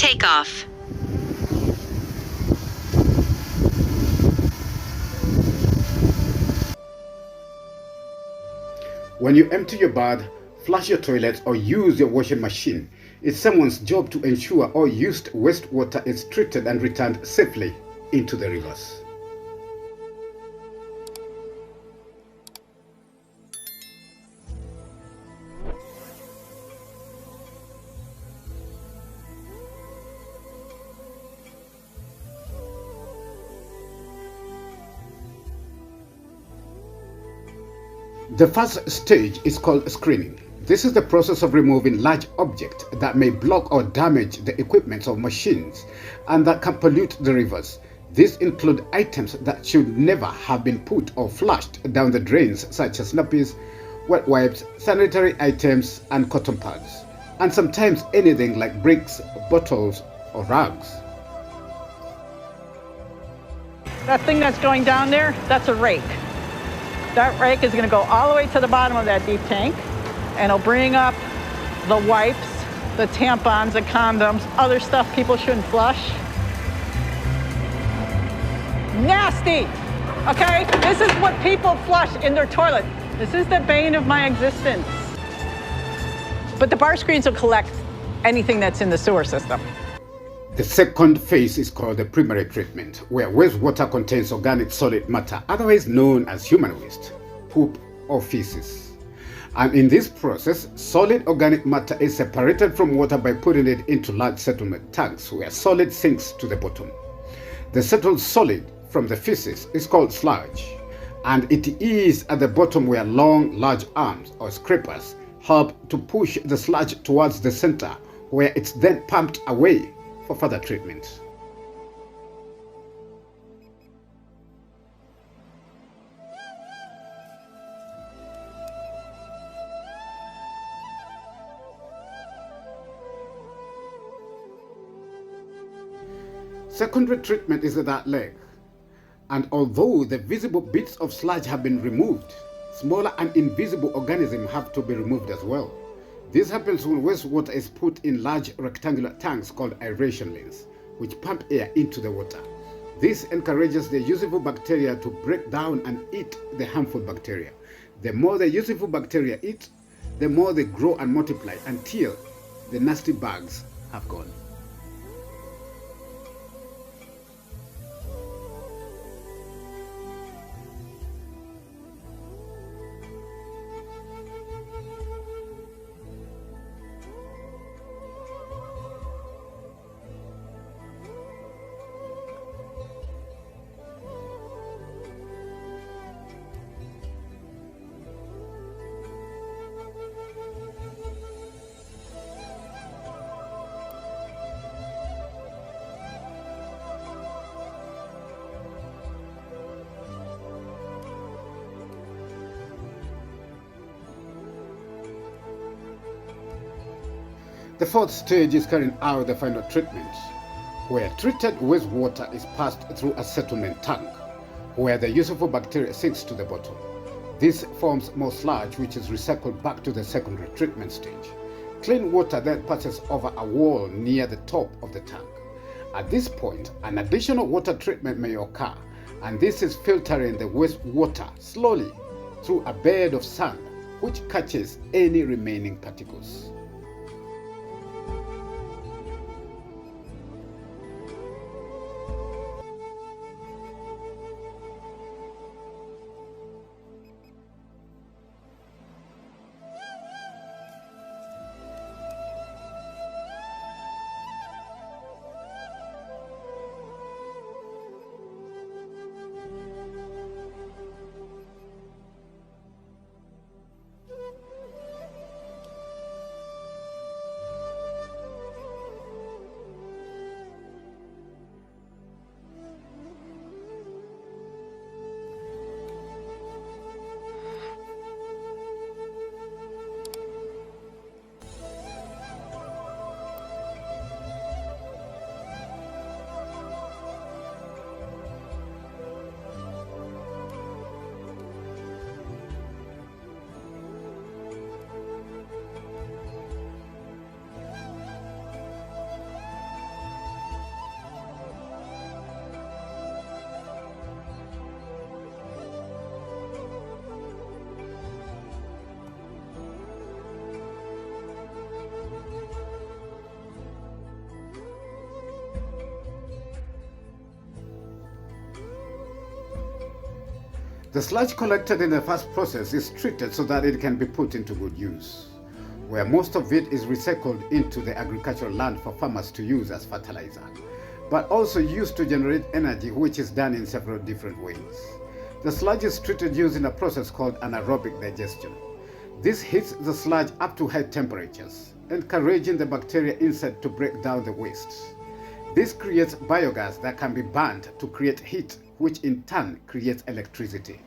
Takeoff. When you empty your bath, flush your toilet, or use your washing machine, it's someone's job to ensure all used wastewater is treated and returned safely into the rivers. The first stage is called screening. This is the process of removing large objects that may block or damage the equipment of machines and that can pollute the rivers. These include items that should never have been put or flushed down the drains, such as nappies, wet wipes, sanitary items, and cotton pads, and sometimes anything like bricks, bottles, or rags. That thing that's going down there, that's a rake. That rake is going to go all the way to the bottom of that deep tank, and it'll bring up the wipes, the tampons, the condoms, other stuff people shouldn't flush. Nasty! Okay? This is what people flush in their toilet. This is the bane of my existence. But the bar screens will collect anything that's in the sewer system. The second phase is called the primary treatment, where wastewater contains organic solid matter, otherwise known as human waste, poop, or feces. And in this process, solid organic matter is separated from water by putting it into large settlement tanks where solid sinks to the bottom. The settled solid from the feces is called sludge, and it is at the bottom where long, large arms or scrapers help to push the sludge towards the center, where it's then pumped away for further treatment. Secondary treatment is that leg, and although the visible bits of sludge have been removed, smaller and invisible organisms have to be removed as well. This happens when wastewater is put in large rectangular tanks called aeration lanes, which pump air into the water. This encourages the useful bacteria to break down and eat the harmful bacteria. The more the useful bacteria eat, the more they grow and multiply until the nasty bugs have gone. The fourth stage is carrying out the final treatment, where treated wastewater is passed through a settlement tank, where the useful bacteria sinks to the bottom. This forms more sludge, which is recycled back to the secondary treatment stage. Clean water then passes over a wall near the top of the tank. At this point, an additional water treatment may occur, and this is filtering the wastewater slowly through a bed of sand, which catches any remaining particles. The sludge collected in the first process is treated so that it can be put into good use, where most of it is recycled into the agricultural land for farmers to use as fertilizer, but also used to generate energy, which is done in several different ways. The sludge is treated using a process called anaerobic digestion. This heats the sludge up to high temperatures, encouraging the bacteria inside to break down the wastes. This creates biogas that can be burned to create heat, which in turn creates electricity.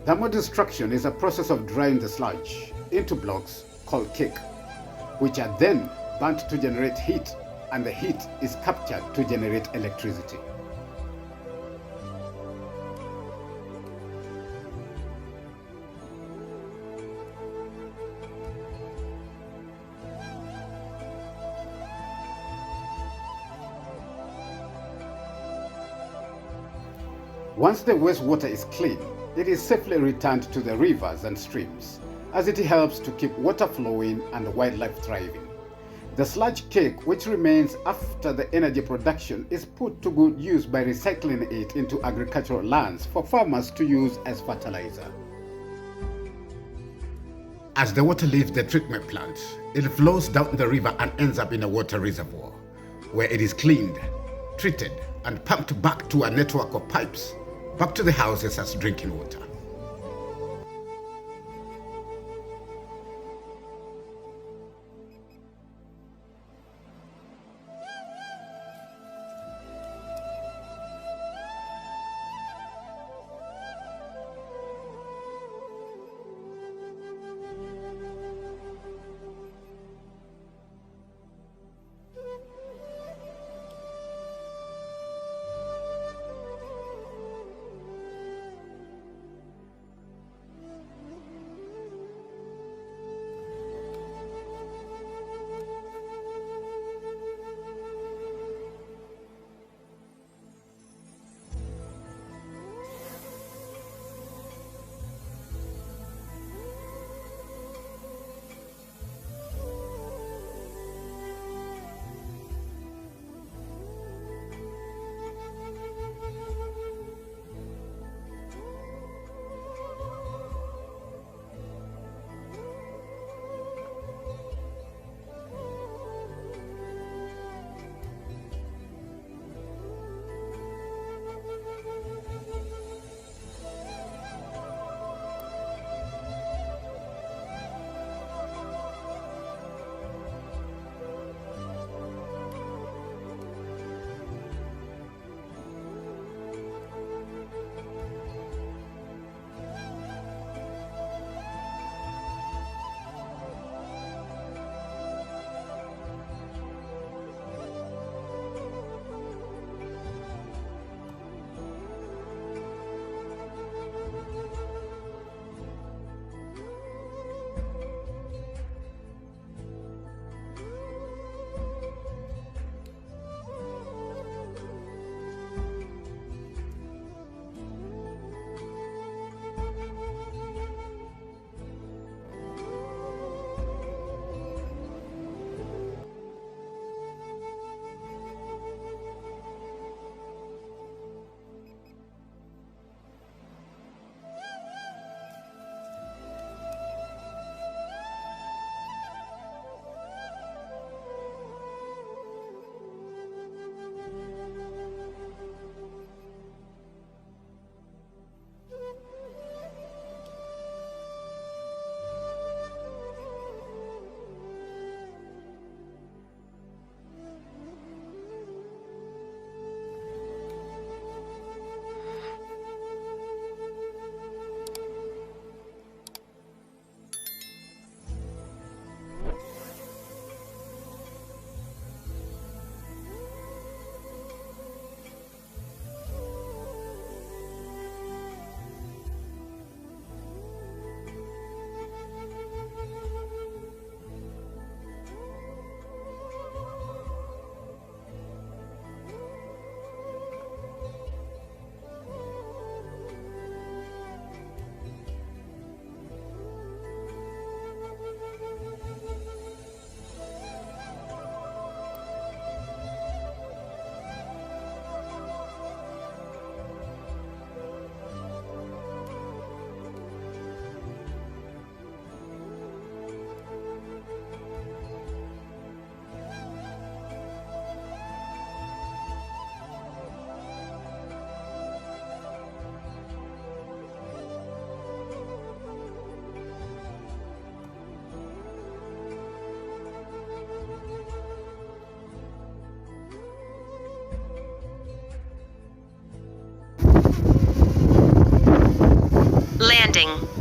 Thermodestruction is a process of drying the sludge into blocks called cake, which are then burnt to generate heat, and the heat is captured to generate electricity. Once the wastewater is clean, it is safely returned to the rivers and streams, as it helps to keep water flowing and wildlife thriving. The sludge cake, which remains after the energy production, is put to good use by recycling it into agricultural lands for farmers to use as fertilizer. As the water leaves the treatment plant, it flows down the river and ends up in a water reservoir, where it is cleaned, treated, and pumped back to a network of pipes back to the houses as drinking water. watching.